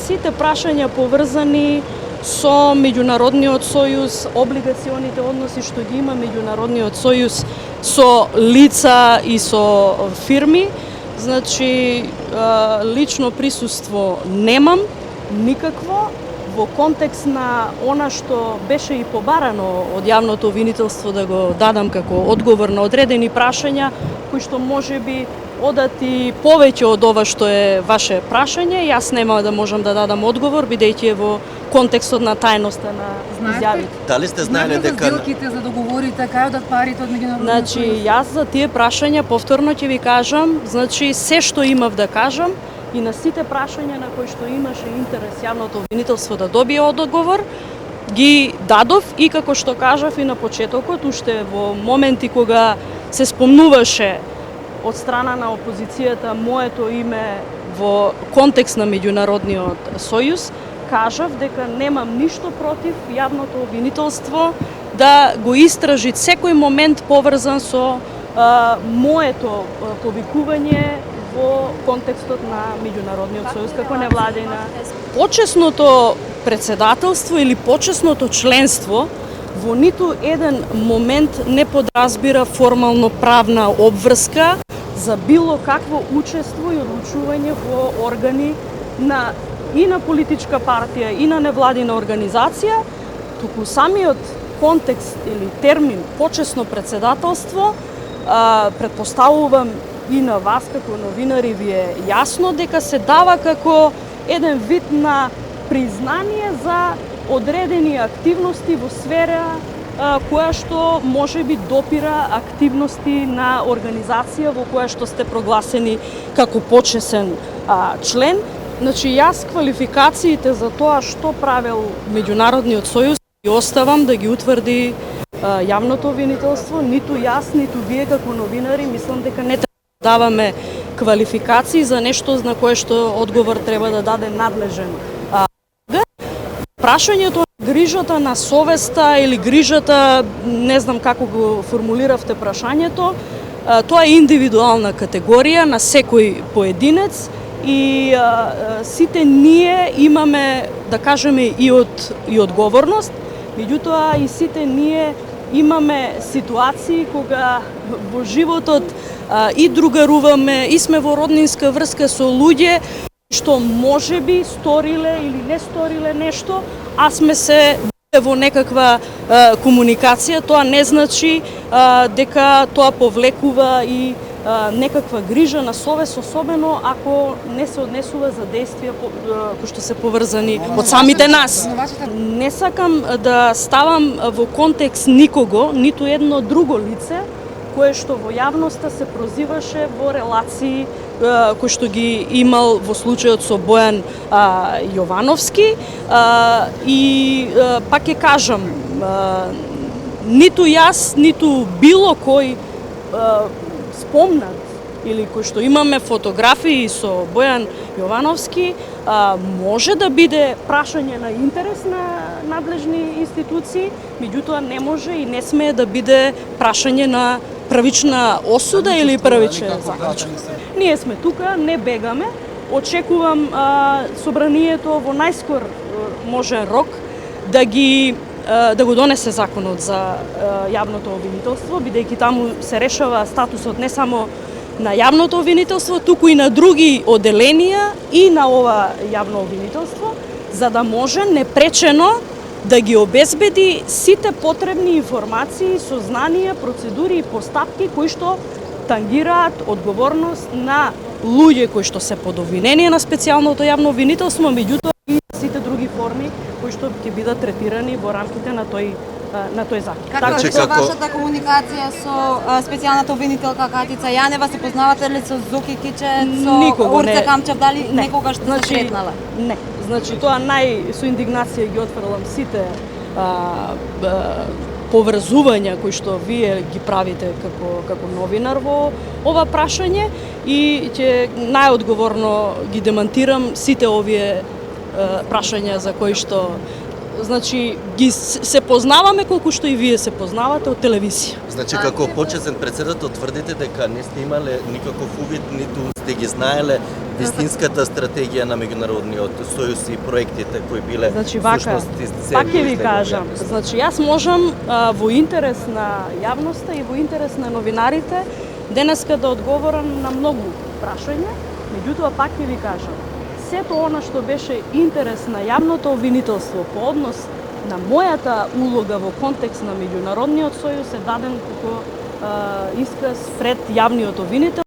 Сите прашања поврзани со меѓународниот сојуз, облигационите односи што ги има меѓународниот сојуз со лица и со фирми. Значи, лично присуство немам никакво во контекст на она што беше и побарано од јавното обвинителство да го дадам како одговор на одредени прашања кои што можеби одат и повеќе од ова што е ваше прашање. Јас нема да можам да дадам одговор бидејќи е во контекстот на тајноста на изјавите. Дали сте знаеле дека сделките за договорите кај одат парите од меѓународниот Значи, сојуз? јас за тие прашања повторно ќе ви кажам, значи се што имав да кажам и на сите прашања на кои што имаше интерес јавното обвинителство да добие одговор, ги дадов и како што кажав и на почетокот, уште во моменти кога се спомнуваше од страна на опозицијата моето име во контекст на меѓународниот сојуз, кажав дека немам ништо против јавното обвинителство да го истражи секој момент поврзан со моето повикување во контекстот на меѓународниот сојуз како невладина. Почесното председателство или почесното членство во ниту еден момент не подразбира формално правна обврска за било какво учество и одлучување во органи и на политичка партија и на невладина организација, туку самиот контекст или термин почесно председателство претпоставувам и на вас како новинари ви е јасно дека се дава како еден вид на признание за одредени активности во сфера која што можеби допира активности на организација во која што сте прогласени како почесен член. Значи, јас квалификациите за тоа што правел меѓународниот сојуз ги оставам да ги утврди јавното обвинителство, ниту јас, ниту вие како новинари, мислам дека не треба да даваме квалификации за нешто на кое што одговор треба да даде надлежен. Прашањето грижата на совеста или грижата, не знам како го формулиравте прашањето, тоа е индивидуална категорија на секој поединец и сите ние имаме, да кажеме, и одговорност, меѓутоа и сите ние имаме ситуации кога во животот и другаруваме, и сме во роднинска врска со луѓе што можеби сториле или не сториле нешто, а сме се во некаква комуникација, тоа не значи дека тоа повлекува и некаква грижа на совест, особено ако не се однесува за действија кои што се поврзани од самите нас. Не сакам да ставам во контекст никого, ниту едно друго лице, кое што во јавноста се прозиваше во релации кои што ги имал во случајот со Бојан Јовановски и пак ќе кажам, ниту јас, ниту било кој спомнат или кој што имаме фотографии со Бојан Јовановски, може да биде прашање на интерес на надлежни институции, меѓутоа не може и не смее да биде прашање на правична осуда или правичен заклучок. Ние сме тука, не бегаме. Очекувам собранието во најскор можен рок да го донесе законот за јавното обвинителство, бидејќи таму се решава статусот не само на јавното обвинителство, туку и на други оделенија и на ова јавно обвинителство, за да може непречено да ги обезбеди сите потребни информации, сознанија, процедури и постапки кои што тангираат одговорност на луѓе кои што се под обвинение на специјалното јавно обвинителство, меѓутоа и сите други форми кои што ќе бидат третирани во рамките на тој закон. Како е вашата комуникација со специјалната обвинителка Катица Јанева? Се познавате ли со Зоки Киче, со Орце Камчев? Дали некогаш сте се сретнале? Не. Значи, тоа со индигнација ги отфрлам сите поврзувања кои што вие ги правите како новинар во ова прашање и ќе најодговорно ги демантирам сите овие прашања за кои што значи ги се познаваме колку што и вие се познавате од телевизија. Значи како почесен председател тврдите дека не сте имале никаков увид, ниту сте ги знаеле вистинската стратегија на меѓународниот сојуз и проектите кои биле Значи вака, пак ќе ви кажам, значи јас можам во интерес на јавноста и во интерес на новинарите денеска да одговорам на многу прашања, меѓутоа пак ќе ви кажам, сето она што беше интерес на јавното обвинителство по однос на мојата улога во контекст на меѓународниот сојуз е даден како исказ пред јавниот обвинител.